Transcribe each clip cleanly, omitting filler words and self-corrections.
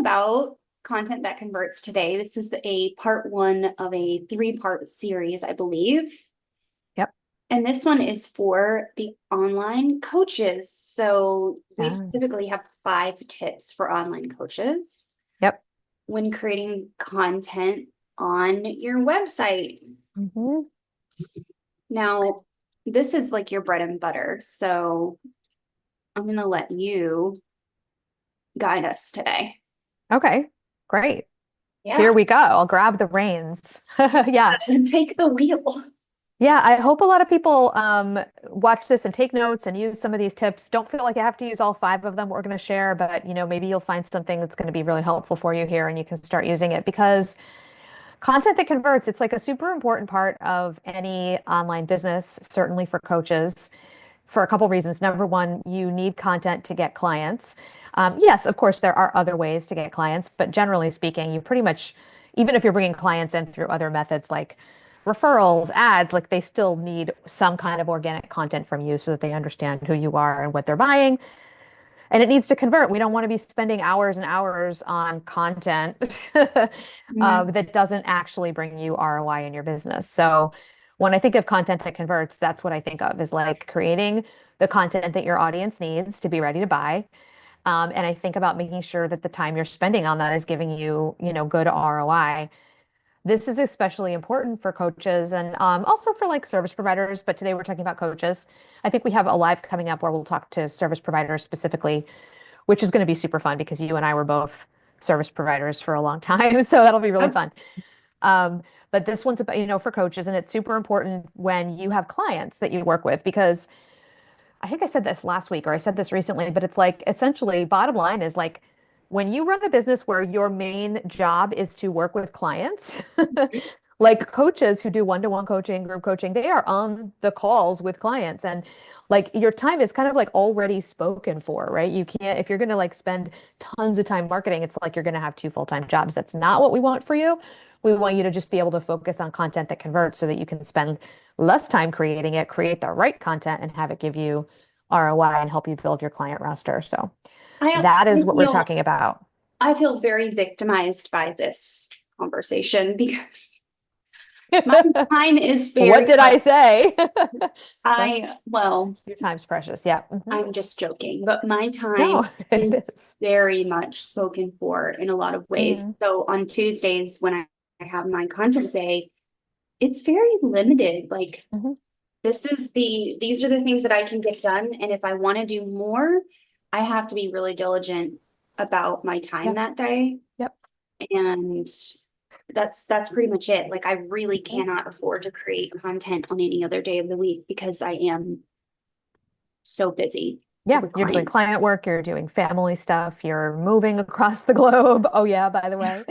about content that converts today. This is a part one of a three-part series, I believe. Yep. And this one is for the online coaches. So we specifically Yes. have 5 tips for online coaches Yep. when creating content on your website. Hmm. Now, this is like your bread and butter. So I'm going to let you guide us today. Okay. Great. Here Yeah, we go. I'll grab the reins. Yeah. and take the wheel. Yeah. I hope a lot of people watch this and take notes and use some of these tips. Don't feel like you have to use all 5 of them we're going to share, but maybe you'll find something that's going to be really helpful for you here and you can start using it because content that converts, it's like a super important part of any online business, certainly for coaches, for a couple reasons. Number one, you need content to get clients. Yes, of course, there are other ways to get clients, but generally speaking, you pretty much, even if you're bringing clients in through other methods like referrals, ads, like they still need some kind of organic content from you so that they understand who you are and what they're buying. And it needs to convert. We don't want to be spending hours and hours on content Mhm. that doesn't actually bring you ROI in your business. So when I think of content that converts, that's what I think of is like creating the content that your audience needs to be ready to buy. And I think about making sure that the time you're spending on that is giving you, good ROI. This is especially important for coaches and also for like service providers. But today we're talking about coaches. I think we have a live coming up where we'll talk to service providers specifically, which is going to be super fun because you and I were both service providers for a long time. So that'll be really Oh, fun. Um, but this one's about, for coaches, and it's super important when you have clients that you work with because I think I said this last week or I said this recently, but it's like essentially bottom line is like when you run a business where your main job is to work with clients, like coaches who do one-to-one coaching, group coaching, they are on the calls with clients and like your time is kind of like already spoken for, right? You can't, if you're going to like spend tons of time marketing, it's like you're going to have 2 full-time jobs. That's not what we want for you. We want you to just be able to focus on content that converts so that you can spend less time creating it, create the right content, and have it give you ROI and help you build your client roster. So I that is what we're feel talking about. I feel very victimized by this conversation because my time is What very did much I say? Right? well, Your time's precious. Yeah. I'm just joking, but my time No, it is is. very much spoken for in a lot of ways. Mhm. So on Tuesdays when I have my content day, it's very limited. Like Mhm. these are the things that I can get done. And if I want to do more, I have to be really diligent about my time Yeah. that day. Yep. And that's pretty much it. Like I really Mhm. cannot afford to create content on any other day of the week because I am so busy Yeah, with you're doing clients. client work, you're doing family stuff, you're moving across the globe. Oh yeah, by the way.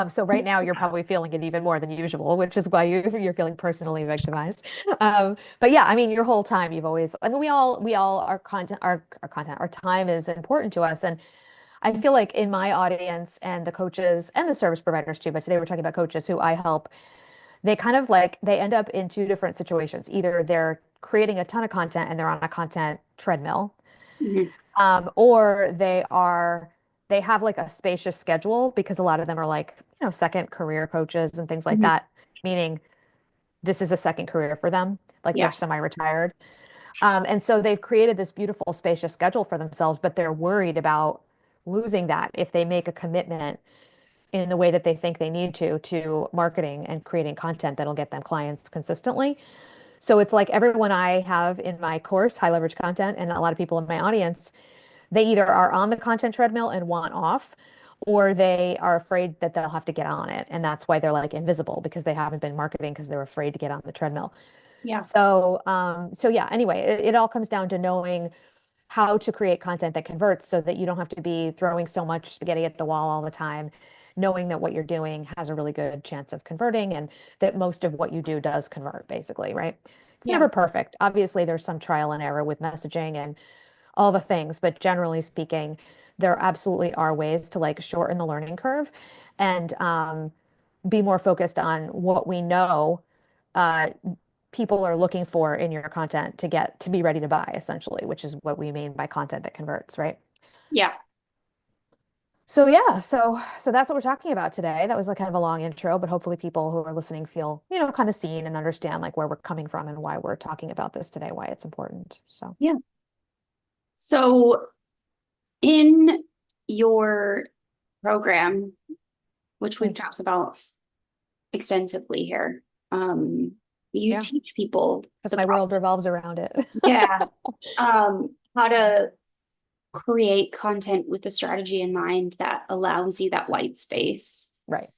So right now you're probably feeling it even more than usual, which is why you're feeling personally victimized. But yeah, I mean, your whole time you've always, I mean, we all, our time is important to us. And I feel like in my audience and the coaches and the service providers too, but today we're talking about coaches who I help, they kind of like, they end up in 2 different situations. Either they're creating a ton of content and they're on a content treadmill, Mhm. or they have like a spacious schedule because a lot of them are like, second career coaches and things like Mhm. that, meaning this is a second career for them, like they're Yeah. semi-retired. And so they've created this beautiful, spacious schedule for themselves, but they're worried about losing that if they make a commitment in the way that they think they need to marketing and creating content that'll get them clients consistently. So it's like everyone I have in my course, high leverage content, and a lot of people in my audience, they either are on the content treadmill and want off, or they are afraid that they'll have to get on it. And that's why they're like invisible because they haven't been marketing because they're afraid to get on the treadmill. Yeah. So yeah, anyway, it all comes down to knowing how to create content that converts so that you don't have to be throwing so much spaghetti at the wall all the time, knowing that what you're doing has a really good chance of converting and that most of what you do does convert, basically, right? It's Yeah. never perfect. Obviously, there's some trial and error with messaging and all the things, but generally speaking, there absolutely are ways to like shorten the learning curve and be more focused on what we know uh, people are looking for in your content to get to be ready to buy, essentially, which is what we mean by content that converts, right? Yeah. So yeah, so that's what we're talking about today. That was like kind of a long intro, but hopefully people who are listening feel, kind of seen and understand like where we're coming from and why we're talking about this today, why it's important. So Yeah. So in your program, which we've mm, talked about extensively here, um, you yeah, teach people because the my world process. revolves around it. Yeah. How to create content with a strategy in mind that allows you that white space Right,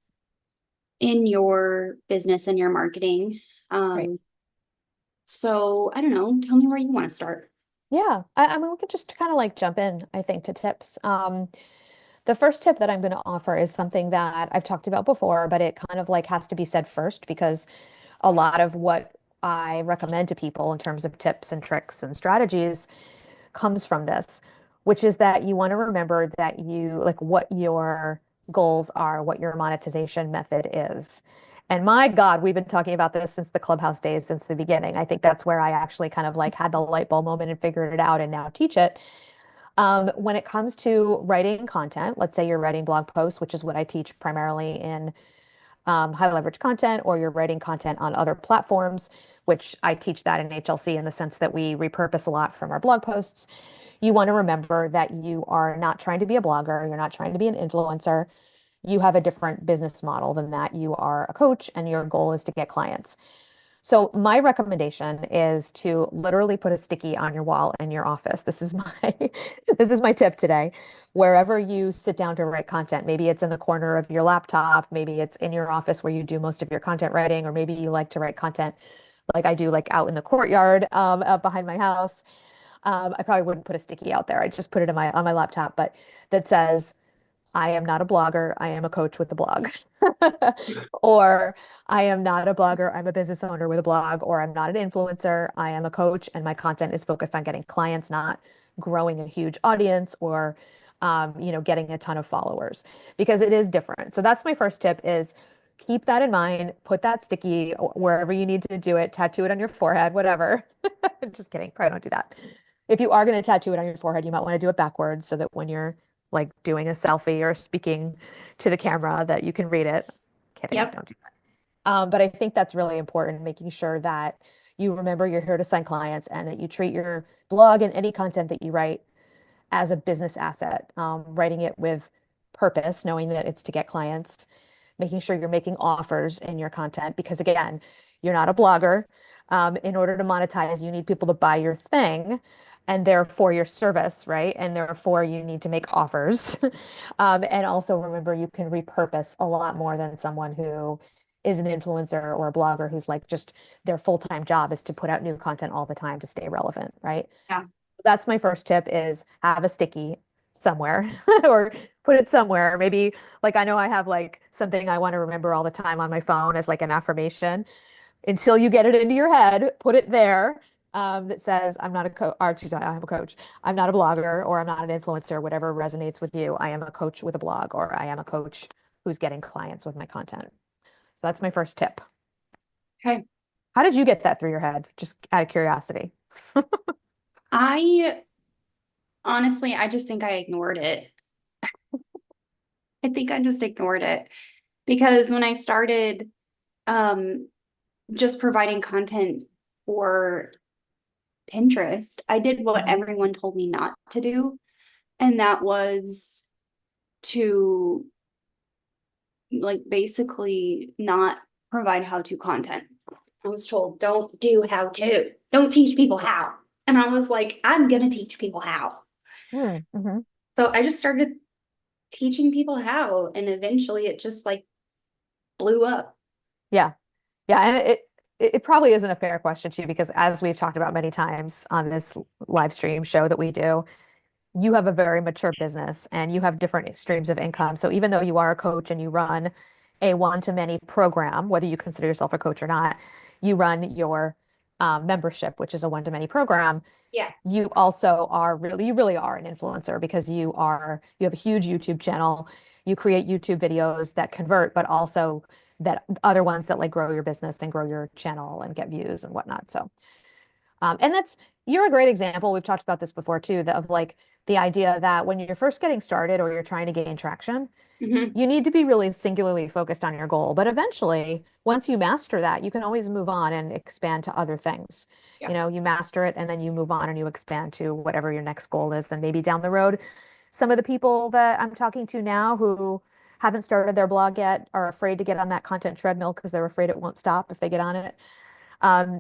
in your business and your marketing. right. Um, so I don't know, tell me where you want to start. Yeah, I mean, we could just kind of like jump in, I think, to tips. The first tip that I'm going to offer is something that I've talked about before, but it kind of like has to be said first because a lot of what I recommend to people in terms of tips and tricks and strategies comes from this, which is that you want to remember that you like what your goals are, what your monetization method is. And my God, we've been talking about this since the Clubhouse days, since the beginning. I think that's where I actually kind of like had the light bulb moment and figured it out and now teach it. When it comes to writing content, let's say you're writing blog posts, which is what I teach primarily in high leverage content, or you're writing content on other platforms, which I teach that in HLC in the sense that we repurpose a lot from our blog posts. You want to remember that you are not trying to be a blogger, you're not trying to be an influencer. You have a different business model than that. You are a coach and your goal is to get clients. So my recommendation is to literally put a sticky on your wall in your office. This is my this is my tip today. Wherever you sit down to write content, maybe it's in the corner of your laptop, maybe it's in your office where you do most of your content writing, or maybe you like to write content like I do, like out in the courtyard, out behind my house. I probably wouldn't put a sticky out there. I just put it in my on my laptop, but that says I am not a blogger. I am a coach with a blog. Or I am not a blogger. I'm a business owner with a blog. Or I'm not an influencer. I am a coach and my content is focused on getting clients, not growing a huge audience or getting a ton of followers because it is different. So that's my first tip is keep that in mind. Put that sticky wherever you need to do it. Tattoo it on your forehead, whatever. Just kidding. Probably don't do that. If you are going to tattoo it on your forehead, you might want to do it backwards so that when you're like doing a selfie or speaking to the camera that you can read it. Kidding, Yep. don't do that. But I think that's really important, making sure that you remember you're here to sign clients and that you treat your blog and any content that you write as a business asset, writing it with purpose, knowing that it's to get clients, making sure you're making offers in your content because again, you're not a blogger. In order to monetize, you need people to buy your thing and therefore your service, right? And therefore you need to make offers. And also remember you can repurpose a lot more than someone who is an influencer or a blogger who's like just their full-time job is to put out new content all the time to stay relevant, right? Yeah. That's my first tip is have a sticky somewhere or put it somewhere. Maybe like I know I have like something I want to remember all the time on my phone as like an affirmation. Until you get it into your head, put it there that says, I'm not a coach, or excuse me, I am a coach. I'm not a blogger or I'm not an influencer, whatever resonates with you. I am a coach with a blog or I am a coach who's getting clients with my content. So that's my first tip. Okay. How did you get that through your head? Just out of curiosity. I honestly, I just think I ignored it. I think I just ignored it because when I started um just providing content for Pinterest, I did what Mhm. everyone told me not to do, and that was to like basically not provide how-to content. I was told, don't do how-to, don't teach people how. And I was like, I'm gonna teach people how. Mm-hmm. So I just started teaching people how, and eventually it just like blew up. Yeah. Yeah. And it probably isn't a fair question too, because as we've talked about many times on this live stream show that we do, you have a very mature business and you have different streams of income. So even though you are a coach and you run a one-to-many program, whether you consider yourself a coach or not, you run your membership, which is a one-to-many program. Yeah. You also are really, you really are an influencer because you have a huge YouTube channel. You create YouTube videos that convert, but also that other ones that like grow your business and grow your channel and get views and whatnot. So and you're a great example. We've talked about this before too, of like the idea that when you're first getting started or you're trying to gain traction, Hmm. you need to be really singularly focused on your goal. But eventually, once you master that, you can always move on and expand to other things. Yeah. You master it and then you move on and you expand to whatever your next goal is. And maybe down the road, some of the people that I'm talking to now who haven't started their blog yet are afraid to get on that content treadmill because they're afraid it won't stop if they get on it.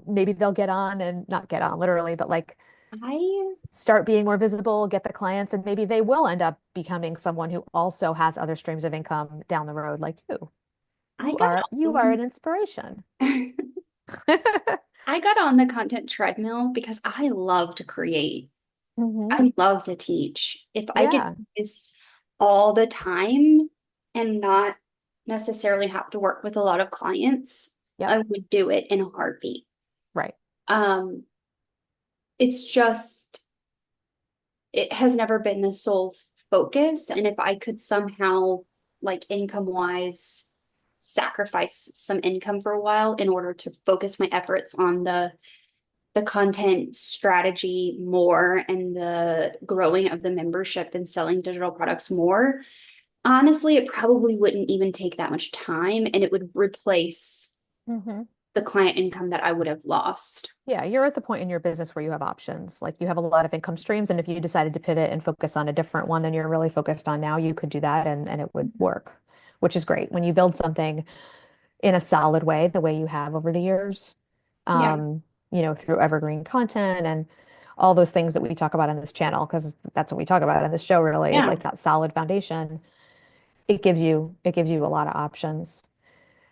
Maybe they'll get on and not get on literally, but like I start being more visible, get the clients, and maybe they will end up becoming someone who also has other streams of income down the road, like you. I You are an inspiration. got I got on the content treadmill because I love to create. Hmm. I love to teach. If I could Yeah. do this all the time and not necessarily have to work with a lot of clients, Yep. I would do it in a heartbeat. Right. Um, it's just, it has never been the sole focus. And if I could somehow, like income wise, sacrifice some income for a while in order to focus my efforts on the content strategy more and the growing of the membership and selling digital products more, honestly, it probably wouldn't even take that much time and it would replace Hmm. the client income that I would have lost. Yeah, you're at the point in your business where you have options. Like you have a lot of income streams, and if you decided to pivot and focus on a different one than you're really focused on now, you could do that and it would work, which is great. When you build something in a solid way, the way you have over the years, Yeah. um, through evergreen content and all those things that we talk about on this channel, because that's what we talk about on this show really is Yeah. like that solid foundation. It gives you a lot of options.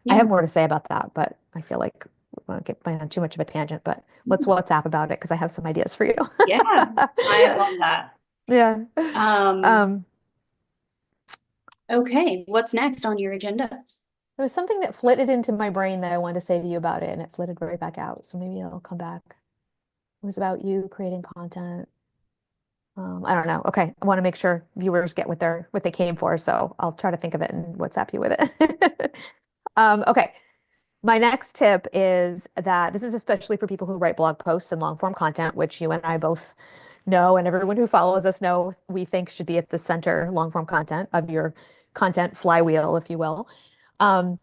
I Yeah. have more to say about that, but I feel like we won't get on too much of a tangent, but let's WhatsApp about it because I have some ideas for you. Yeah. I love that. Yeah. Um, Um, okay. What's next on your agenda? there was something that flitted into my brain that I wanted to say to you about it, and it flitted right back out. So maybe it'll come back. It was about you creating content. I don't know. Okay, I want to make sure viewers get what they came for, so I'll try to think of it and WhatsApp you with it. Okay. My next tip is that this is especially for people who write blog posts and long form content, which you and I both know, and everyone who follows us know we think should be at the center, long form content of your content flywheel, if you will. Um,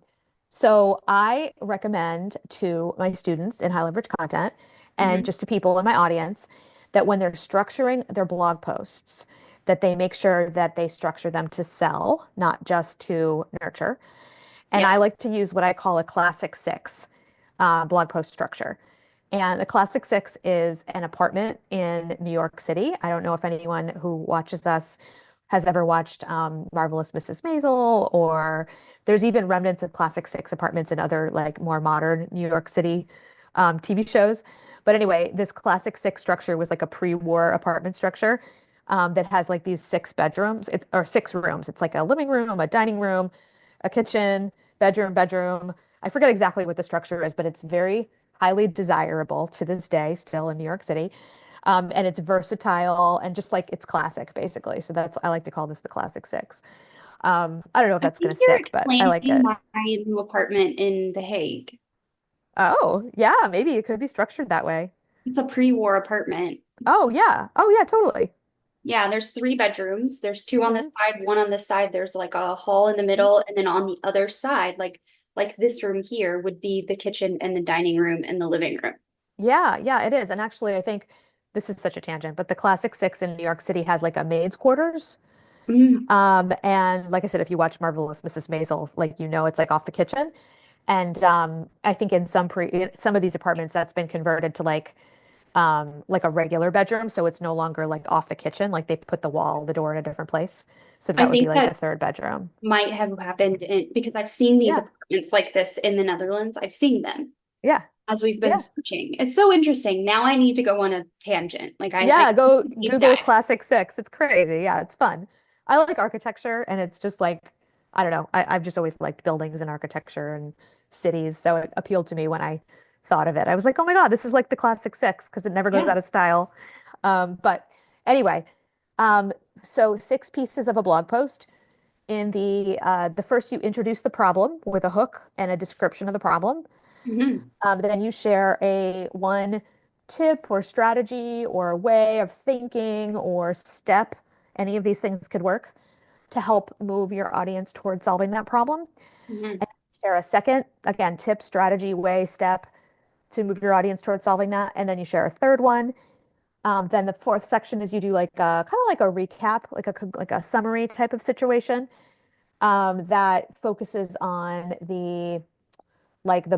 so I recommend to my students in high leverage content and Hmm. just to people in my audience that when they're structuring their blog posts, that they make sure that they structure them to sell, not just to nurture. And I Yes. like to use what I call a classic six blog post structure. And the classic six is an apartment in New York City. I don't know if anyone who watches us has ever watched Marvelous Mrs. Maisel, or there's even remnants of classic six apartments in other like more modern New York City TV shows. But anyway, this classic six structure was like a pre-war apartment structure that has like these six bedrooms, or six rooms. It's like a living room, a dining room, a kitchen, bedroom. I forget exactly what the structure is, but it's very highly desirable to this day, still in New York City. And it's versatile and just like it's classic, basically. So I like to call this the classic six. I don't know if I that's going think to you're stick, but I like explaining it. my new apartment in The Hague. Oh, yeah, maybe it could be structured that way. It's a pre-war apartment. Oh, yeah. Oh, yeah, totally. Yeah, there's three bedrooms. There's two on Hmm. this side, one on this side. There's like a hall in the Hmm. middle, and then on the other side, like this room here would be the kitchen and the dining room and the living room. Yeah, yeah, it is. And actually, I think this is such a tangent, but the classic six in New York City has like a maid's quarters. Mm, And like I said, if you watch Marvelous Mrs. Maisel, like it's like off the kitchen. And I think in some of these apartments that's been converted to like a regular bedroom, so it's no longer like off the kitchen. Like they put the door in a different place. So I that would be think like a that's third bedroom. might have happened because I've seen these Yeah. apartments like this in the Netherlands. I've seen them Yeah. as we've been Yeah. searching. It's so interesting. Now I need to go on a tangent. Like I Yeah, go deep Google dive. Classic Six. It's crazy. Yeah, it's fun. I like architecture, and it's just like, I don't know. I've just always liked buildings and architecture and cities. So it appealed to me when I thought of it. I was like, oh my God, this is like the Classic Six because it never goes Yeah. out of style. But anyway, um, so six pieces of a blog post. In the first, you introduce the problem with a hook and a description of the problem. Hmm. Then you share a one tip or strategy or way of thinking or step, any of these things could work to help move your audience towards solving that problem. Mhm. And share a second, again, tip, strategy, way, step to move your audience towards solving that. And then you share a third one. Then the fourth section is you do like a kind of like a recap, like a summary type of situation that focuses on the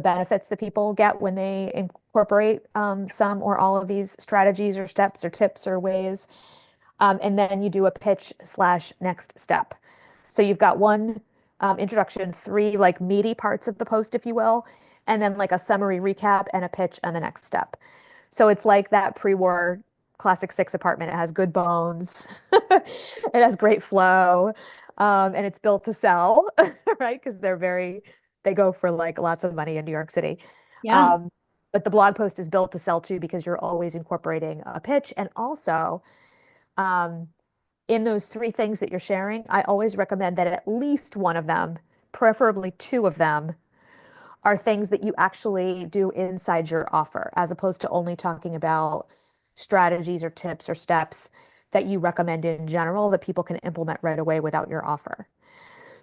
benefits that people get when they incorporate some or all of these strategies or steps or tips or ways. And then you do a pitch slash next step. So you've got one introduction, three like meaty parts of the post, if you will, and then like a summary recap and a pitch and the next step. So it's like that pre-war classic six apartment. It has good bones, it has great flow, and it's built to sell, right? Because they go for like lots of money in New York City. Yeah. Um, but the blog post is built to sell too because you're always incorporating a pitch. And also, um, in those three things that you're sharing, I always recommend that at least one of them, preferably two of them, are things that you actually do inside your offer, as opposed to only talking about strategies or tips or steps that you recommend in general that people can implement right away without your offer.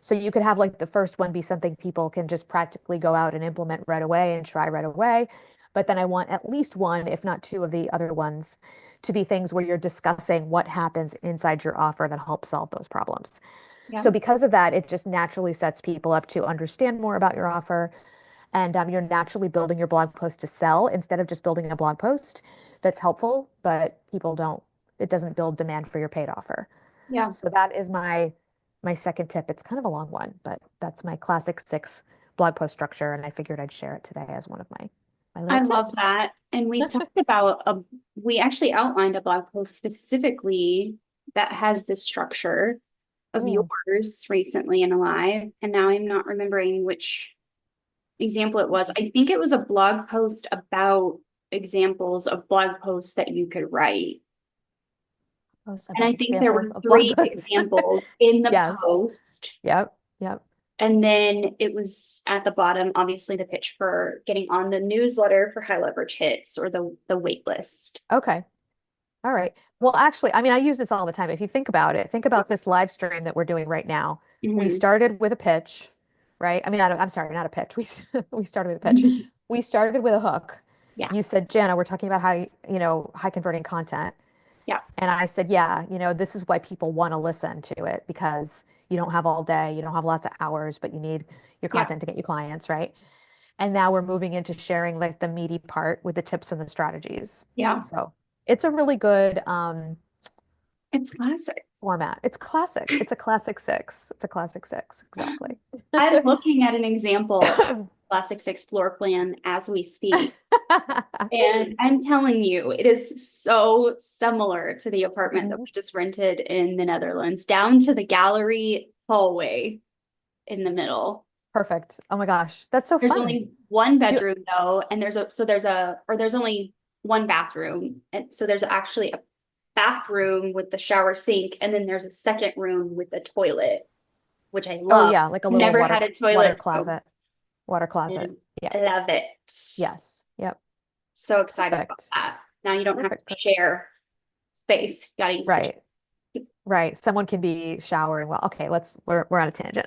So you could have like the first one be something people can just practically go out and implement right away and try right away. But then I want at least one, if not two of the other ones, to be things where you're discussing what happens inside your offer that helps solve those problems. Yeah. So because of that, it just naturally sets people up to understand more about your offer. And you're naturally building your blog post to sell instead of just building a blog post that's helpful, but it doesn't build demand for your paid offer. Yeah. So that is my second tip. It's kind of a long one, but that's my classic six blog post structure, and I figured I'd share it today as one of my little I love tips. that. And we talked about we actually outlined a blog post specifically that has this structure of Mm. yours recently in a live. And now I'm not remembering which example it was. I think it was a blog post about examples of blog posts that you could write. Post And I about think there examples were of blog three posts. examples in the Yes. post. Yep. Yep. And then it was at the bottom, obviously, the pitch for getting on the newsletter for high leverage hits or the wait list. Okay. All right. Well, actually, I mean, I use this all the time. If you think about it, think about this live stream that we're doing right now. We Mhm. started with a pitch, right? I mean, I'm sorry, not a pitch. We started with a pitch. We started with a hook. Yeah, You said, Jana, we're talking about high converting content. yeah, And I said, yeah, this is why people want to listen to it because you don't have all day, you don't have lots of hours, but you need your yeah, content to get you clients, right? And now we're moving into sharing like the meaty part with the tips and the strategies. yeah. So it's a really good It's classic. format. It's classic. It's a classic six. It's a classic six, exactly. I'm looking at an example of classic six floor plan as we speak. And I'm telling you, it is so similar to the apartment that Mhm. we just rented in the Netherlands, down to the gallery hallway in the middle. Perfect. Oh my gosh, that's so There's fun. only one You, bedroom though, and there's only one bathroom. And so there's actually a bathroom with the shower sink, and then there's a second room with a toilet, which I oh love. yeah, like a little Never had a water toilet room, closet, water closet. and Yeah. I love it. Yes. Yep. So excited about Perfect. that. Now you don't have to Perfect. Perfect. share space. You gotta use the Right. Right. Someone can be showering. Well, okay, we're on a tangent.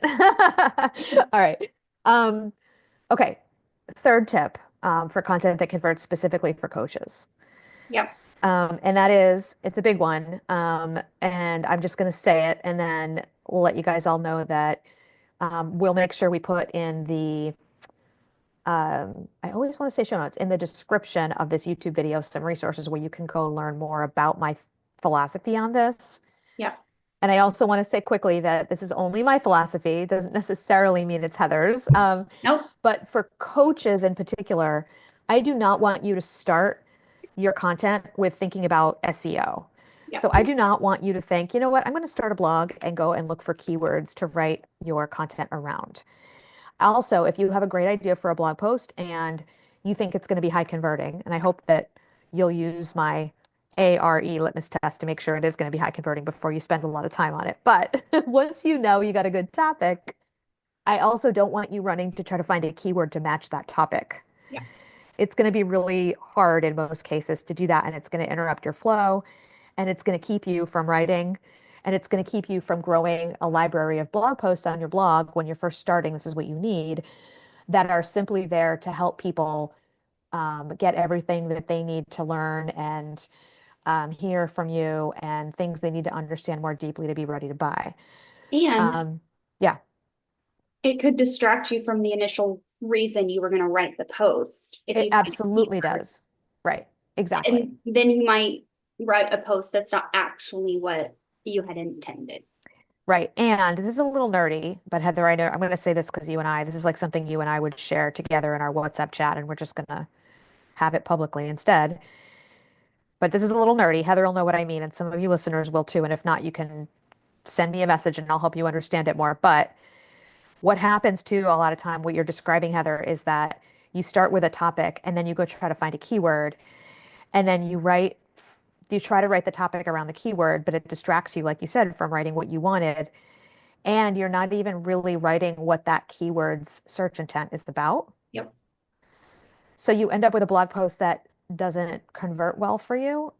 All right. Um, okay. Third tip for content that converts specifically for coaches. Yep. And that is, it's a big one. And I'm just going to say it and then we'll let you guys all know that we'll make sure we put in I always want to say show notes, in the description of this YouTube video, some resources where you can go learn more about my philosophy on this. Yep. And I also want to say quickly that this is only my philosophy. It doesn't necessarily mean it's Heather's. Nope. But for coaches in particular, I do not want you to start your content with thinking about SEO. So Yep. I do not want you to think, you know what, I'm going to start a blog and go and look for keywords to write your content around. Also, if you have a great idea for a blog post and you think it's going to be high converting, and I hope that you'll use my ARE litmus test to make sure it is going to be high converting before you spend a lot of time on it. But once you know you got a good topic, I also don't want you running to try to find a keyword to match that topic. Yeah. It's going to be really hard in most cases to do that, and it's going to interrupt your flow, and it's going to keep you from writing, and it's going to keep you from growing a library of blog posts on your blog when you're first starting. This is what you need, that are simply there to help people get everything that they need to learn and hear from you and things they need to understand more deeply to be ready to buy. And Um, yeah, it could distract you from the initial reason you were going to write the post if it you find a absolutely keyword. does. Right, exactly. And then you might write a post that's not actually what you had intended. Right. And this is a little nerdy, but Heather, I know I'm going to say this because this is like something you and I would share together in our WhatsApp chat, and we're just going to have it publicly instead. But this is a little nerdy. Heather will know what I mean, and some of you listeners will too. And if not, you can send me a message and I'll help you understand it more. But what happens too, a lot of time, what you're describing, Heather, is that you start with a topic and then you go try to find a keyword, and then you try to write the topic around the keyword, but it distracts you, like you said, from writing what you wanted. And you're not even really writing what that keyword's search intent is about. Yep. So you end up with a blog post that doesn't convert well for you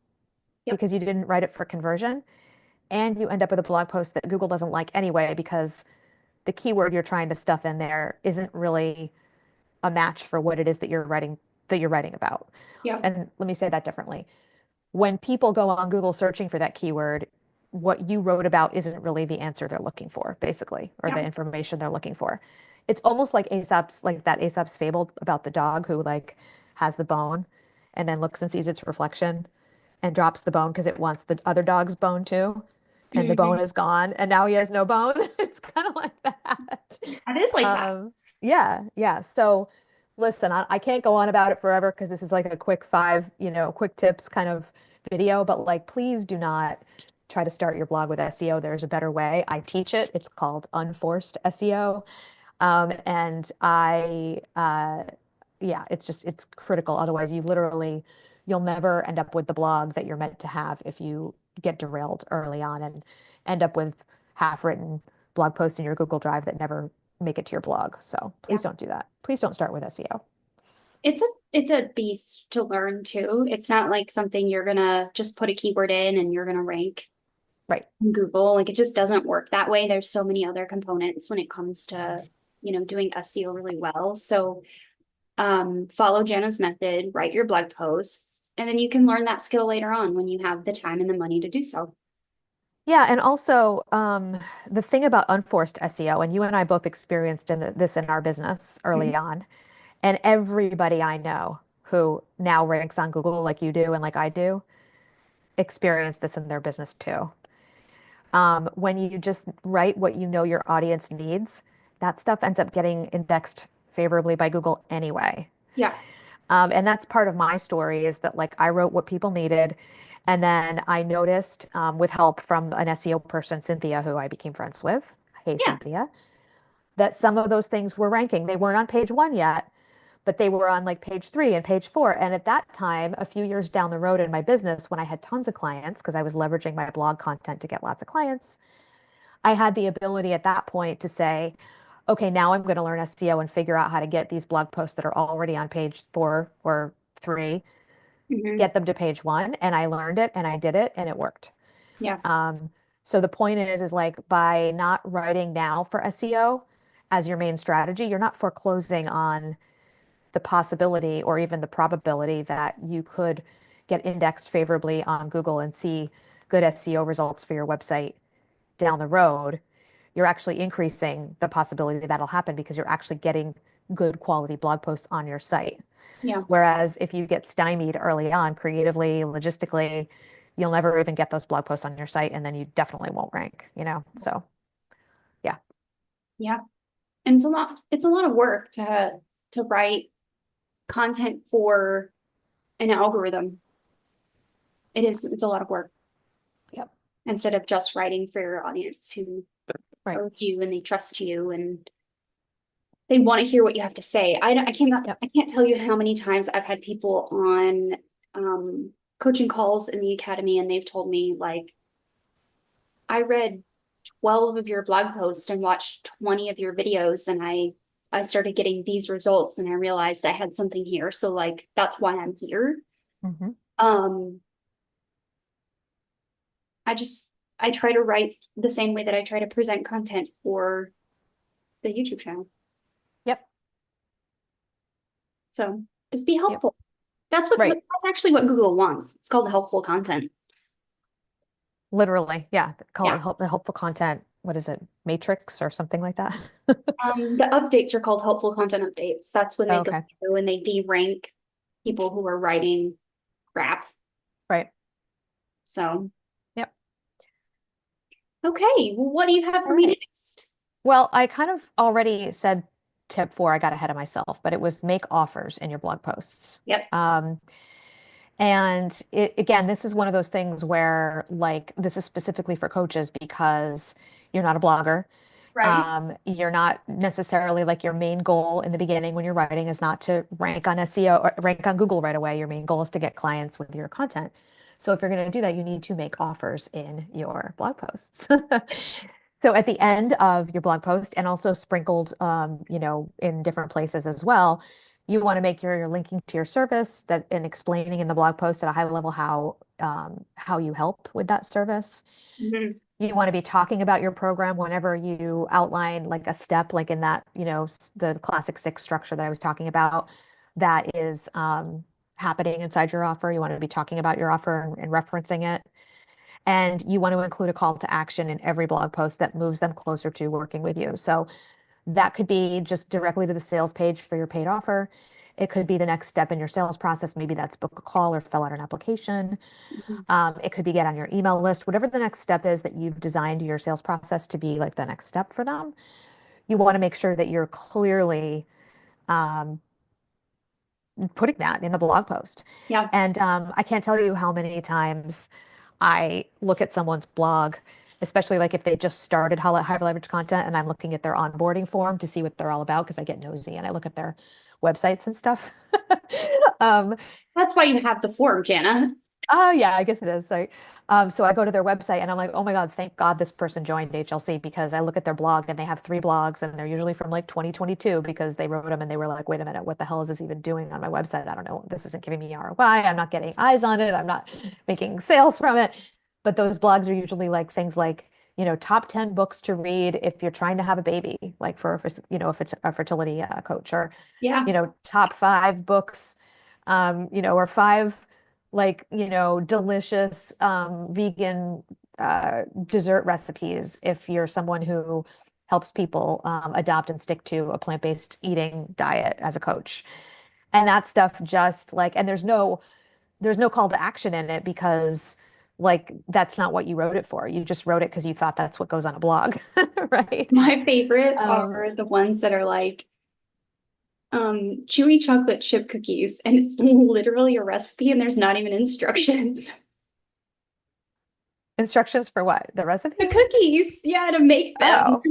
Yep. because you didn't write it for conversion. And you end up with a blog post that Google doesn't like anyway because the keyword you're trying to stuff in there isn't really a match for what it is that you're writing about. Yep. And let me say that differently. When people go on Google searching for that keyword, what you wrote about isn't really the answer they're looking for, basically, or the Yep. information they're looking for. It's almost like Aesop's fable about the dog who like has the bone and then looks and sees its reflection and drops the bone because it wants the other dog's bone too. And the bone Mhm. is gone, and now he has no bone. It's kind of like that. That is like that. Yeah, yeah. So listen, I can't go on about it forever because this is like a quick quick tips kind of video, but like, please do not try to start your blog with SEO. There's a better way. I teach it. It's called unforced SEO. And yeah, it's critical. Otherwise, you'll never end up with the blog that you're meant to have if you get derailed early on and end up with half-written blog posts in your Google Drive that never make it to your blog. So Yeah. please don't do that. Please don't start with SEO. It's a beast to learn too. It's not like something you're gonna just put a keyword in and you're gonna rank Right. in Google. Like it just doesn't work that way. There's so many other components when it comes to, doing SEO really well. So follow Jana's method, write your blog posts, and then you can learn that skill later on when you have the time and the money to do so. Yeah, and also the thing about unforced SEO, and you and I both experienced this in our business early Mhm. on, and everybody I know who now ranks on Google like you do and like I do experience this in their business too. When you just write what you know your audience needs, that stuff ends up getting indexed favorably by Google anyway. Yeah. And that's part of my story is that like I wrote what people needed. And then I noticed with help from an SEO person, Cynthia, who I became friends with. Hey, Yeah. Cynthia, that some of those things were ranking. They weren't on page one yet, but they were on like page three and page four. And at that time, a few years down the road in my business, when I had tons of clients, because I was leveraging my blog content to get lots of clients, I had the ability at that point to say, okay, now I'm going to learn SEO and figure out how to get these blog posts that are already on page four or three, Hmm. get them to page one. And I learned it and I did it and it worked. Yeah. Um, so the point is like by not writing now for SEO as your main strategy, you're not foreclosing on the possibility or even the probability that you could get indexed favorably on Google and see good SEO results for your website down the road. You're actually increasing the possibility that'll happen because you're actually getting good quality blog posts on your site. Yeah. Whereas if you get stymied early on, creatively, logistically, you'll never even get those blog posts on your site, and then you definitely won't rank. So yeah. Yeah. And it's a lot of work to write content for an algorithm. It's a lot of work Yep. instead of just writing for your audience who Right. knows you and they trust you and they want to hear what you have to say. Yep. I can't tell you how many times I've had people on coaching calls in the academy and they've told me like, I read 12 of your blog posts and watched 20 of your videos and I I started getting these results and I realized I had something here. So like, that's why I'm here. Mhm. Um, I just, I try to write the same way that I try to present content for the YouTube channel. Yep. So just be Yep. helpful. Right. That's actually what Google wants. It's called helpful content. Literally. Yeah. Call Yeah. it the helpful content. What is it? Matrix or something like that? The updates are called helpful content updates. That's when they go Okay. through and they de-rank people who are writing crap. Right. So, Yep. okay. Well, what do you have All for me right. next? Well, I kind of already said tip four, I got ahead of myself, but it was make offers in your blog posts. Yep. And again, this is one of those things where, like, this is specifically for coaches because you're not a blogger. Right. You're not necessarily like your main goal in the beginning when you're writing is not to rank on SEO or rank on Google right away. Your main goal is to get clients with your content. So if you're going to do that, you need to make offers in your blog posts. So at the end of your blog post and also sprinkled, in different places as well, you want to make your linking to your service that and explaining in the blog post at a high level how you help with that service. Mhm. You want to be talking about your program whenever you outline like a step, like in that, the classic six structure that I was talking about, that is happening inside your offer. You want to be talking about your offer and referencing it. And you want to include a call to action in every blog post that moves them closer to working with you. So that could be just directly to the sales page for your paid offer. It could be the next step in your sales process. Maybe that's book a call or fill out an application. Mhm. It could be get on your email list, whatever the next step is that you've designed your sales process to be like the next step for them. You want to make sure that you're clearly um, putting that in the blog post. Yeah. And I can't tell you how many times I look at someone's blog, especially like if they just started high leverage content and I'm looking at their onboarding form to see what they're all about because I get nosy and I look at their websites and stuff. Um, That's why you have the form, Jana. Oh yeah, I guess it is. So I go to their website and I'm like, oh my God, thank God this person joined HLC because I look at their blog and they have three blogs and they're usually from like 2022 because they wrote them and they were like, wait a minute, what the hell is this even doing on my website? I don't know. This isn't giving me ROI. I'm not getting eyes on it. I'm not making sales from it. But those blogs are usually like things like, top 10 books to read if you're trying to have a baby, like if it's a fertility coach or, Yeah. top five books, or five like, delicious vegan dessert recipes if you're someone who helps people adopt and stick to a plant-based eating diet as a coach. And that stuff just like, and there's no call to action in it because like that's not what you wrote it for. You just wrote it because you thought that's what goes on a blog, right? My favorite Um, are the ones that are like chewy chocolate chip cookies, and it's literally a recipe and there's not even instructions. Instructions for what? The recipe? The cookies, yeah, to make them. Oh, so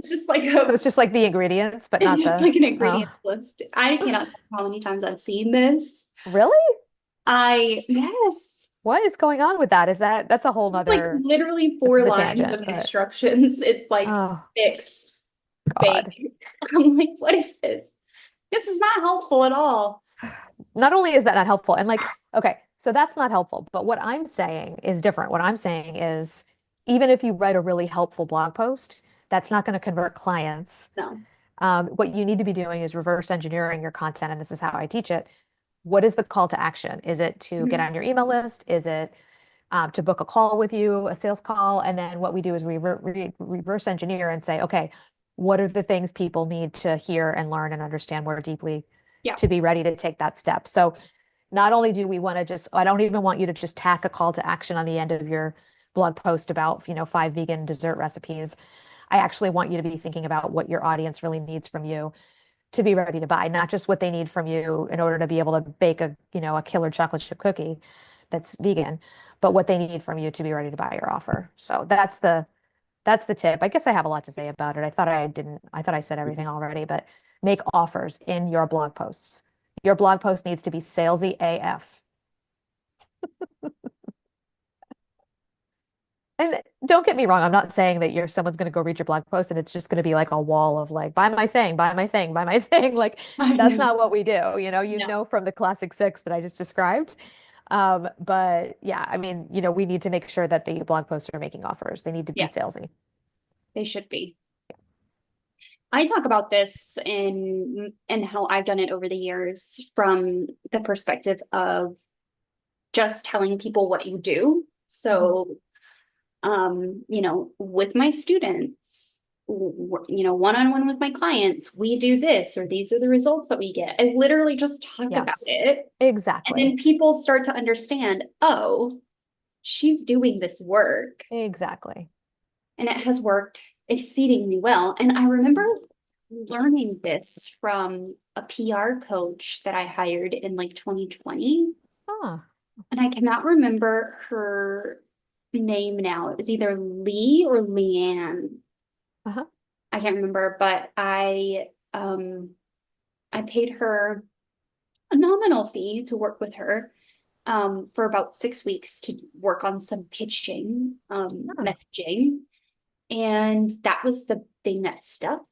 it's just like the ingredients, but It's not just the, like an oh, ingredient list. I cannot tell how many times I've seen this. really? Yes, What is going on with that? That's a whole like nother, literally this four is a lines tangent, of but instructions. It's like oh fix, God. bake. I'm like, what is this? This is not helpful at all. Not only is that not helpful, and like, okay, so that's not helpful, but what I'm saying is different. What I'm saying is even if you write a really helpful blog post, that's not going to convert clients. No. What you need to be doing is reverse engineering your content, and this is how I teach it. What is the call to action? Is it to get Mhm. on your email list? Is it to book a call with you, a sales call? And then what we do is reverse engineer and say, okay, what are the things people need to hear and learn and understand more deeply Yeah. to be ready to take that step? So not only do we want to I don't even want you to just tack a call to action on the end of your blog post about, five vegan dessert recipes. I actually want you to be thinking about what your audience really needs from you to be ready to buy, not just what they need from you in order to be able to bake a killer chocolate chip cookie that's vegan, but what they need from you to be ready to buy your offer. So that's the tip. I guess I have a lot to say about it. I thought I said everything already, but make offers in your blog posts. Your blog post needs to be salesy AF. And don't get me wrong, I'm not saying that someone's going to go read your blog post and it's just going to be like a wall of like, buy my thing, buy my thing, buy my thing. Like I that's know. not what we do. You No, know from the classic six that I just described. But yeah, I mean, we need to make sure that the blog posts are making offers. They need to be yeah, salesy. they should be. I talk about this in how I've done it over the years from the perspective of just telling people what you do. Mhm. So, with my students, one-on-one with my clients, we do this, or these are the results that we get. I literally just talk about Yes, it. And exactly. then people start to understand, oh, she's doing this work. Exactly. And it has worked exceedingly well. And I remember learning this from a PR coach that I hired in like 2020. Ah, And I cannot remember her name now. It was either Lee or Leanne. uh-huh. I can't remember, but I paid her a nominal fee to work with her for about 6 weeks to work on some pitching, Ah. messaging. And that was the thing that stuck.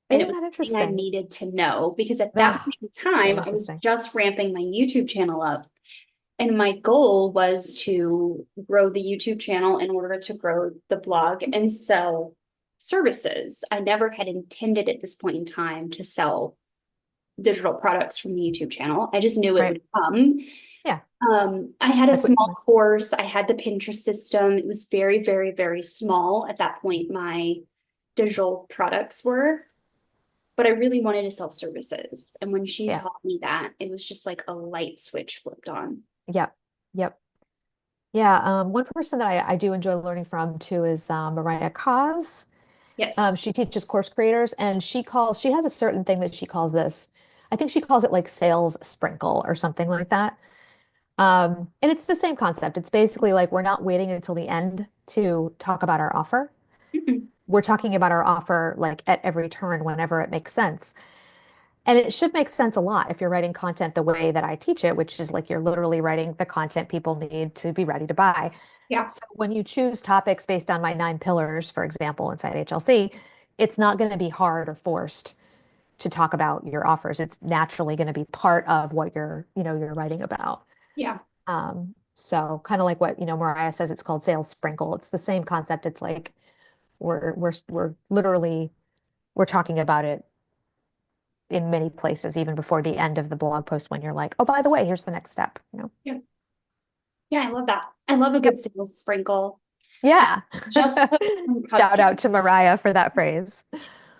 And it Isn't was that the thing I interesting? needed to know because at that Ah, point in so time, I was interesting. just ramping my YouTube channel up. And my goal was to grow the YouTube channel in order to grow the blog and sell services. I never had intended at this point in time to sell digital products from the YouTube channel. I just knew it Right. would come. Yeah. I had a Like, small course. I had the Pinterest system. It was very, very, very small at that point. My digital products were, but I really wanted to sell services. And when she yeah. taught me that, it was just like a light switch flipped on. Yep. Yep. Yeah. One person that I do enjoy learning from too is Mariah Cause. Yes. She teaches course creators and she has a certain thing that she calls this. I think she calls it like sales sprinkle or something like that. And it's the same concept. It's basically like we're not waiting until the end to talk about our offer. Mhm. We're talking about our offer like at every turn whenever it makes sense. And it should make sense a lot if you're writing content the way that I teach it, which is like you're literally writing the content people need to be ready to buy. Yeah. So when you choose topics based on my 9 pillars, for example, inside HLC, it's not going to be hard or forced to talk about your offers. It's naturally going to be part of what you're writing about. Yeah. So kind of like what, Mariah says, it's called sales sprinkle. It's the same concept. It's like we're literally we're talking about it in many places, even before the end of the blog post when you're like, oh, by the way, here's the next step. Yeah. Yeah. I love that. I love a good Yep. sales sprinkle. I Yeah. just took some Shout cupcakes. out to Mariah for that phrase.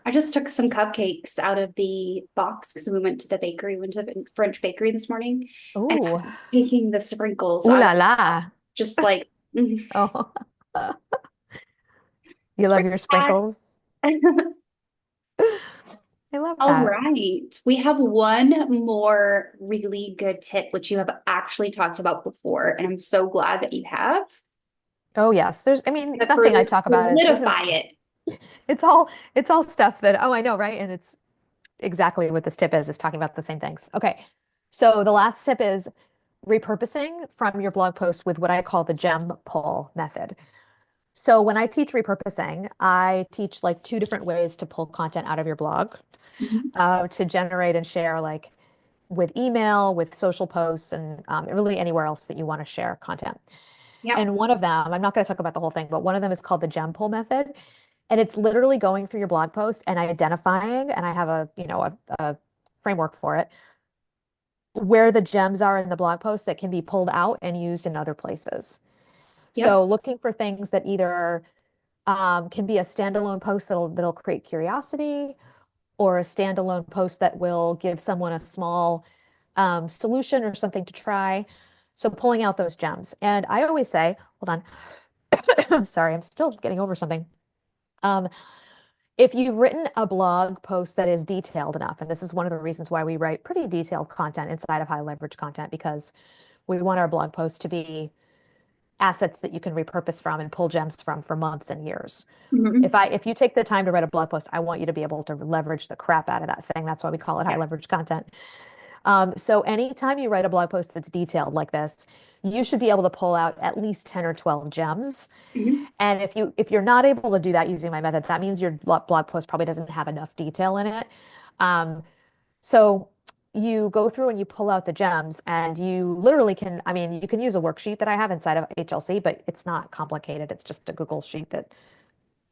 I just took some cupcakes out of the box because we went to the bakery, went to the French bakery this morning, and I Ooh, was taking the sprinkles ooh out of la la. just like Oh, you love sprinkle your facts. sprinkles. I love All that. right. We have one more really good tip, which you have actually talked about before, and I'm so glad that you have. Oh yes, I mean, To nothing I further talk about is this is solidify it. it's all stuff that, oh, I know, right? And it's exactly what this tip is talking about the same things. Okay. So the last tip is repurposing from your blog post with what I call the gem pull method. So when I teach repurposing, I teach like 2 different ways to pull content out of your blog, Mhm. to generate and share like with email, with social posts, and really anywhere else that you want to share content. Yep. And one of them, I'm not going to talk about the whole thing, but one of them is called the gem pull method. And it's literally going through your blog post and identifying, and I have a framework for it, where the gems are in the blog post that can be pulled out and used in other places. Yep. So looking for things that either can be a standalone post that'll create curiosity, or a standalone post that will give someone a small solution or something to try. So pulling out those gems. And I always say, hold on, sorry, I'm still getting over something. Um, if you've written a blog post that is detailed enough, and this is one of the reasons why we write pretty detailed content inside of high leverage content, because we want our blog posts to be assets that you can repurpose from and pull gems from for months and years. Mhm. If you take the time to write a blog post, I want you to be able to leverage the crap out of that thing. That's why we call it high Yeah. leverage content. So anytime you write a blog post that's detailed like this, you should be able to pull out at least 10 or 12 gems. Mhm. And if you're not able to do that using my method, that means your blog post probably doesn't have enough detail in it. Um, so you go through and you pull out the gems and you literally can, I mean, you can use a worksheet that I have inside of HLC, but it's not complicated. It's just a Google sheet that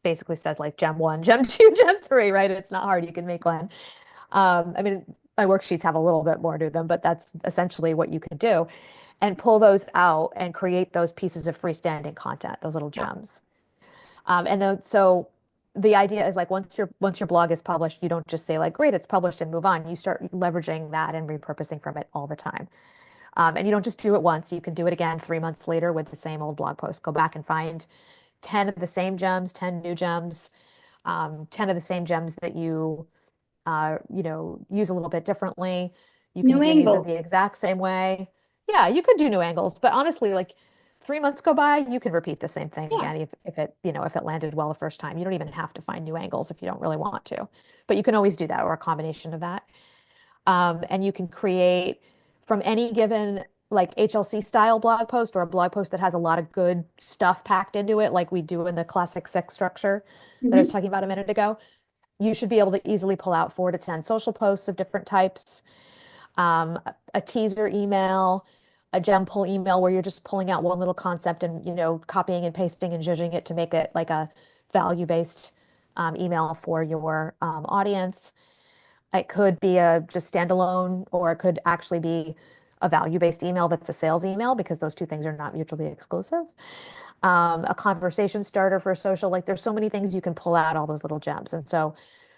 basically says like gem one, gem two, gem three, right? It's not hard. You can make one. I mean, my worksheets have a little bit more to them, but that's essentially what you can do and pull those out and create those pieces of freestanding content, those little Yeah. gems. And then so the idea is like once your blog is published, you don't just say like, great, it's published and move on. You start leveraging that and repurposing from it all the time. And you don't just do it once, you can do it again 3 months later with the same old blog post. Go back and find 10 of the same gems, 10 new gems, 10 of the same gems that you use a little bit differently. You can New even use them the angles. exact same way. Yeah, you could do new angles, but honestly, like 3 months go by, you can repeat the same thing Yeah. again if it landed well the first time. You don't even have to find new angles if you don't really want to, but you can always do that or a combination of that. And you can create from any given like HLC style blog post or a blog post that has a lot of good stuff packed into it, like we do in the classic six structure that I was Hmm. talking about a minute ago. You should be able to easily pull out 4 to 10 social posts of different types, a teaser email, a gem pull email where you're just pulling out one little concept and copying and pasting and judging it to make it like a value-based email for your audience. It could be a just standalone, or it could actually be a value-based email that's a sales email because those two things are not mutually exclusive. A conversation starter for social. Like there's so many things you can pull out all those little gems. And so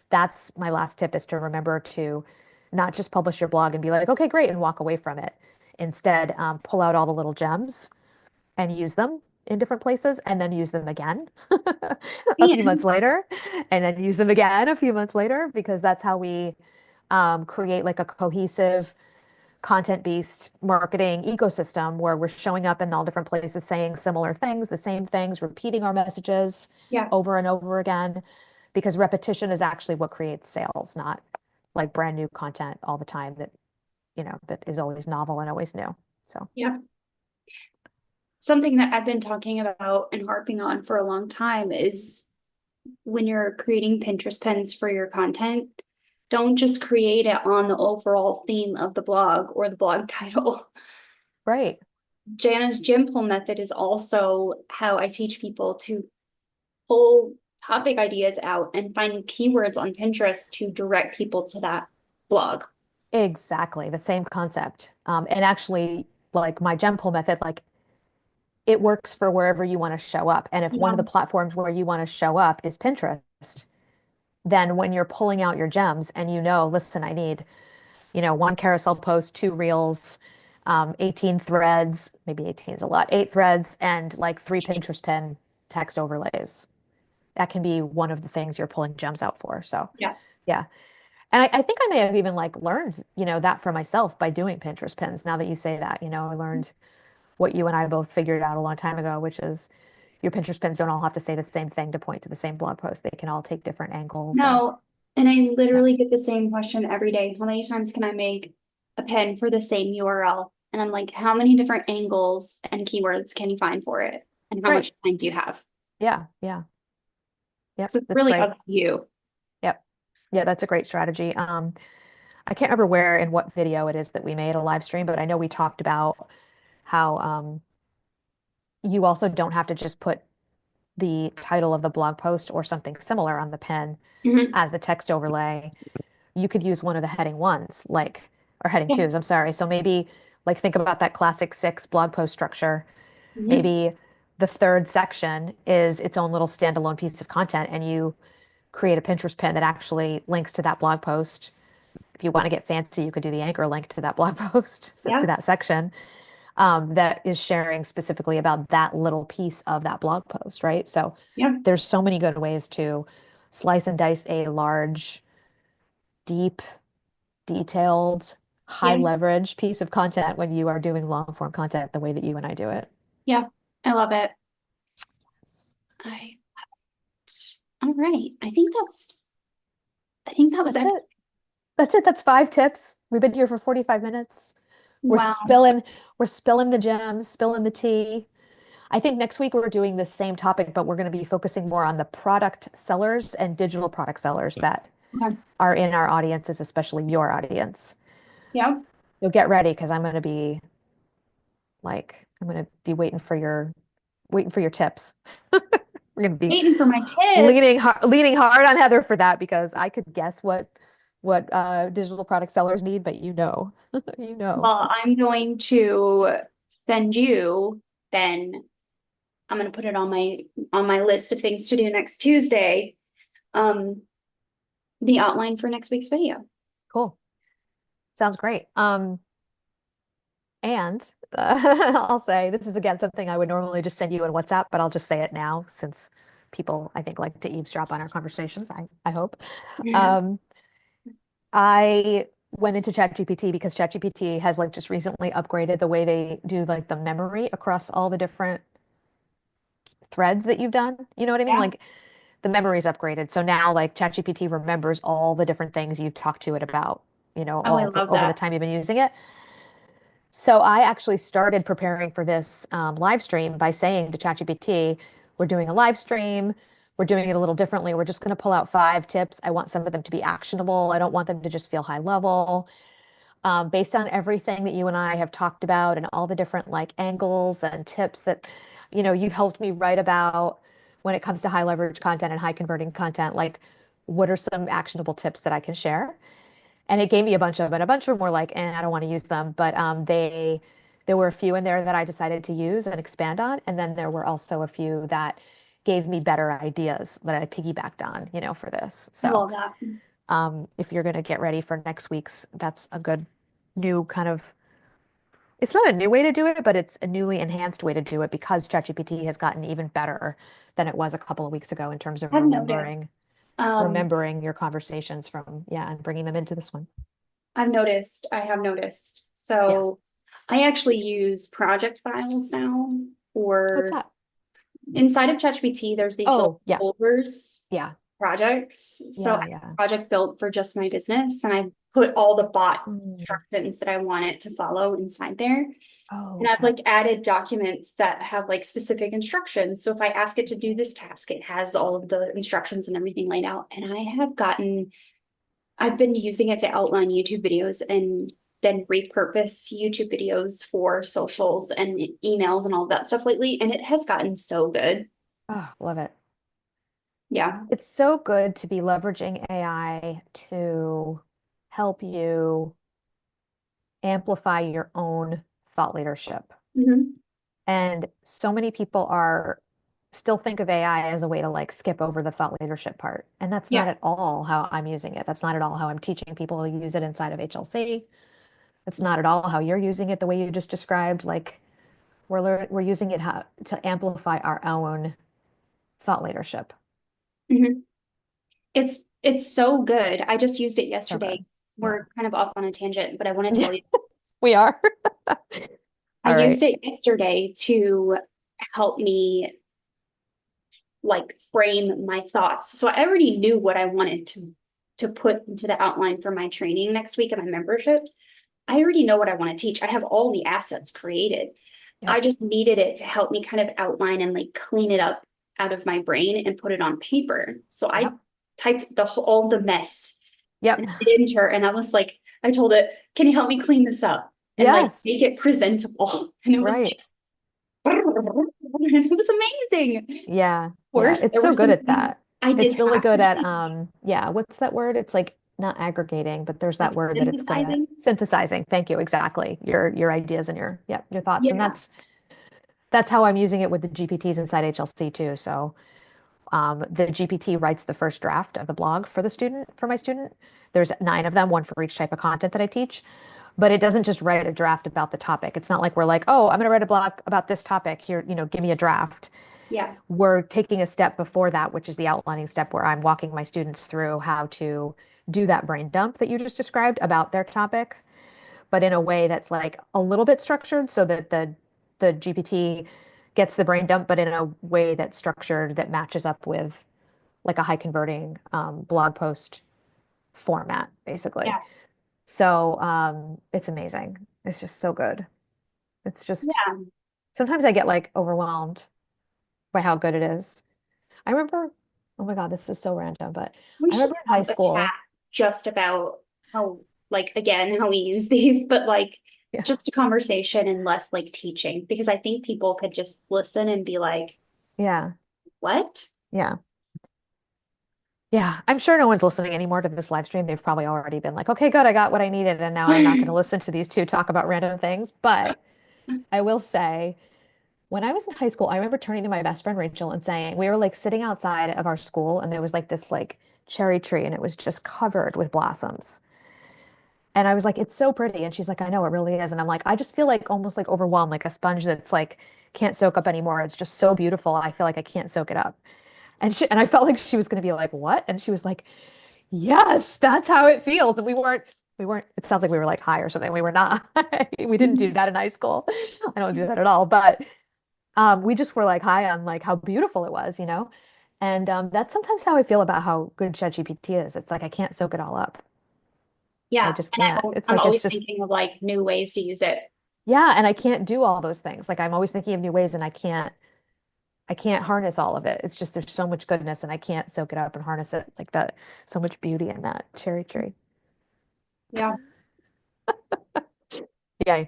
that's my last tip is to remember to not just publish your blog and be like, okay, great, and walk away from it. Instead, pull out all the little gems and use them in different places and then use them again a few months And later and then use them again a few months later because that's how we create like a cohesive content-based marketing ecosystem where we're showing up in all different places saying similar things, the same things, repeating our messages yeah, over and over again, because repetition is actually what creates sales, not like brand new content all the time that is always novel and always new. So, yeah. Something that I've been talking about and harping on for a long time is when you're creating Pinterest pins for your content, don't just create it on the overall theme of the blog or the blog title. right. Jana's gym pull method is also how I teach people to pull topic ideas out and find keywords on Pinterest to direct people to that blog. Exactly. The same concept. And actually, like my gem pull method, like it works for wherever you want to show up. And if one Yeah, of the platforms where you want to show up is Pinterest, then when you're pulling out your gems and listen, I need, one carousel post, 2 reels, 18 threads, maybe 18 is a lot, 8 threads, and like 3 Pinterest pin text overlays. That can be one of the things you're pulling gems out for. So, yeah. yeah. And I think I may have even like learned, that for myself by doing Pinterest pins. Now that you say that, I learned what you and I both figured out a long time ago, which is your Pinterest pins don't all have to say the same thing to point to the same blog post. They can all take different angles and No, and I yeah. literally get the same question every day. How many times can I make a pin for the same URL? And I'm like, how many different angles and keywords can you find for it? And how Right. much time do you have? Yeah. Yeah. Yep. So it's That's really great. up to you. Yep. Yeah, that's a great strategy. I can't remember where in what video it is that we made a live stream, but I know we talked about how you also don't have to just put the title of the blog post or something similar on the pin Mhm. as the text overlay. You could use one of the heading ones, like, or heading Yeah. twos, I'm sorry. So maybe like think about that classic six blog post structure. Mhm. Maybe the third section is its own little standalone piece of content, and you create a Pinterest pin that actually links to that blog post. If you want to get fancy, you could do the anchor link to that blog post, to Yeah. that section, that is sharing specifically about that little piece of that blog post, right? So Yeah. there's so many good ways to slice and dice a large, deep, detailed, high Yeah. leverage piece of content when you are doing long form content the way that you and I do it. Yeah. I love it. I all right. I think that was That's everything. it. That's it. That's 5 tips. We've been here for 45 minutes. We're Wow. spilling, we're spilling the gems, spilling the tea. I think next week we're doing the same topic, but we're going to be focusing more on the product sellers and digital product sellers that Okay. are in our audiences, especially your audience. Yep. So get ready because I'm going to be waiting for your tips. We're going to be Waiting for my tips. leaning hard on Heather for that because I could guess what digital product sellers need, but you know. Well, I'm going to send you then. I'm gonna put it on my list of things to do next Tuesday. Um, the outline for next week's video. Cool. Sounds great. And I'll say this is again something I would normally just send you in WhatsApp, but I'll just say it now since people I think like to eavesdrop on our conversations. I hope. Um, I went into ChatGPT because ChatGPT has like just recently upgraded the way they do like the memory across all the different threads that you've done. You know what I mean? Yeah. Like the memory's upgraded. So now like ChatGPT remembers all the different things you've talked to it about, Oh, I love over the that. time you've been using it. So I actually started preparing for this live stream by saying to ChatGPT, we're doing a live stream. We're doing it a little differently. We're just going to pull out 5 tips. I want some of them to be actionable. I don't want them to just feel high level. Based on everything that you and I have talked about and all the different like angles and tips that, you've helped me write about when it comes to high leverage content and high converting content, like what are some actionable tips that I can share? And it gave me a bunch of them, and a bunch were more like, I don't want to use them. But there were a few in there that I decided to use and expand on. And then there were also a few that gave me better ideas that I piggybacked on, for this. I So love that. if you're going to get ready for next week's, that's a good new kind of, it's not a new way to do it, but it's a newly enhanced way to do it because ChatGPT has gotten even better than it was a couple of weeks ago in terms of I've noticed. Um, remembering your conversations from, yeah, and bringing them into this one. I have noticed. Yeah. So I actually use project files now What's or that? inside of ChatGPT, there's these little Oh, yeah. folders, Yeah. projects. So I Yeah. have Yeah. a project built for just my business and I put all the bot Mm. instructions that I want it to follow inside there. Oh, And I've okay. like added documents that have like specific instructions. So if I ask it to do this task, it has all of the instructions and everything laid out. And I've been using it to outline YouTube videos and then repurpose YouTube videos for socials and emails and all that stuff lately. And it has gotten so good. Oh, love it. Yeah. It's so good to be leveraging AI to help you amplify your own thought leadership. Mhm. And so many people are still think of AI as a way to like skip over the thought leadership part. And that's not Yeah. at all how I'm using it. That's not at all how I'm teaching people to use it inside of HLC. That's not at all how you're using it the way you just described. Like we're using it to amplify our own thought leadership. Mhm. It's so good. I just used it So yesterday. good. Yeah. We're kind of off on a tangent, but I want to Yeah, tell you, we are. I All used right. it yesterday to help me like frame my thoughts. So I already knew what I wanted to put into the outline for my training next week and my membership. I already know what I want to teach. I have all the assets created. I Yep. just needed it to help me kind of outline and like clean it up out of my brain and put it on paper. So I Yep. typed all the mess Yep. and I hit enter and I was like, I told it, can you help me clean this up and like Yes. make it presentable? And it was Right. like, it was amazing. Of Yeah. Yeah. course, It's there were so good some at things that. I did It's really have to good at change, yeah, what's that word? It's like not aggregating, but there's that like word that it's good at synthesizing. synthesizing. Thank you. Exactly. Your ideas and your thoughts. And Yeah. that's how I'm using it with the GPTs inside HLC too. So the GPT writes the first draft of the blog for my student. There's 9 of them, one for each type of content that I teach. But it doesn't just write a draft about the topic. It's not like we're like, oh, I'm going to write a blog about this topic. Here, give me a draft. Yeah. We're taking a step before that, which is the outlining step where I'm walking my students through how to do that brain dump that you just described about their topic, but in a way that's like a little bit structured so that the GPT gets the brain dump, but in a way that's structured that matches up with like a high converting blog post format, basically. Yeah. So it's amazing. It's just so good. It's just Yeah. sometimes I get like overwhelmed by how good it is. I remember, oh my God, this is so random, but We I should remember in high have a chat school. just about how, like, again, how we use these, but like Yeah. just a conversation and less like teaching, because I think people could just listen and be like, Yeah. what? Yeah. Yeah. I'm sure no one's listening anymore to this live stream. They've probably already been like, okay, good, I got what I needed. And now I'm not going to listen to these two talk about random things. But I will say, when I was in high school, I remember turning to my best friend Rachel and saying, we were like sitting outside of our school and there was like this like cherry tree and it was just covered with blossoms. And I was like, it's so pretty. And she's like, I know it really is. And I'm like, I just feel like almost like overwhelmed, like a sponge that's like can't soak up anymore. It's just so beautiful. I feel like I can't soak it up. And I felt like she was going to be like, what? And she was like, yes, that's how it feels. And we weren't, it sounds like we were like high or something. We were not. We didn't do that in high school. I don't do that at all. But we just were like high on like how beautiful it was, you know? And that's sometimes how I feel about how good ChatGPT is. It's like I can't soak it all up. I Yeah. just And can't. It's I'm like always it's just thinking of like new ways to use it. yeah, and I can't do all those things. Like I'm always thinking of new ways and I can't harness all of it. It's just there's so much goodness and I can't soak it up and harness it like that. So much beauty in that cherry tree. Yeah. Yeah,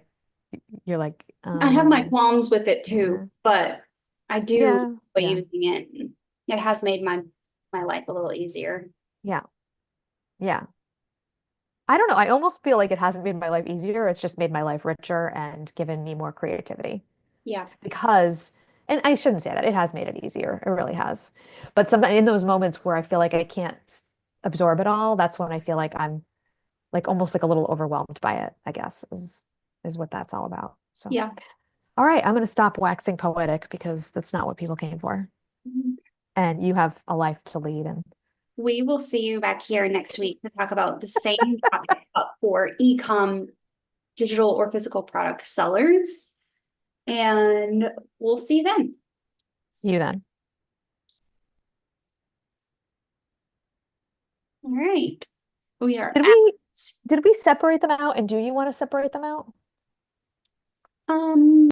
you're like, I have my qualms with it yeah, too, but I do yeah, enjoy yeah, using it. It has made my life a little easier. yeah, yeah. I don't know. I almost feel like it hasn't made my life easier. It's just made my life richer and given me more creativity. Yeah. Because, and I shouldn't say that, it has made it easier. It really has. But sometimes in those moments where I feel like I can't absorb it all, that's when I feel like I'm like almost like a little overwhelmed by it, I guess, is what that's all about. So, Yeah. all right, I'm going to stop waxing poetic because that's not what people came for. And you have a life to lead and We will see you back here next week to talk about the same topic, but for e-com digital or physical product sellers. And we'll see you then. see you then. All right. We are Did at we did we separate them out and do you want to separate them out?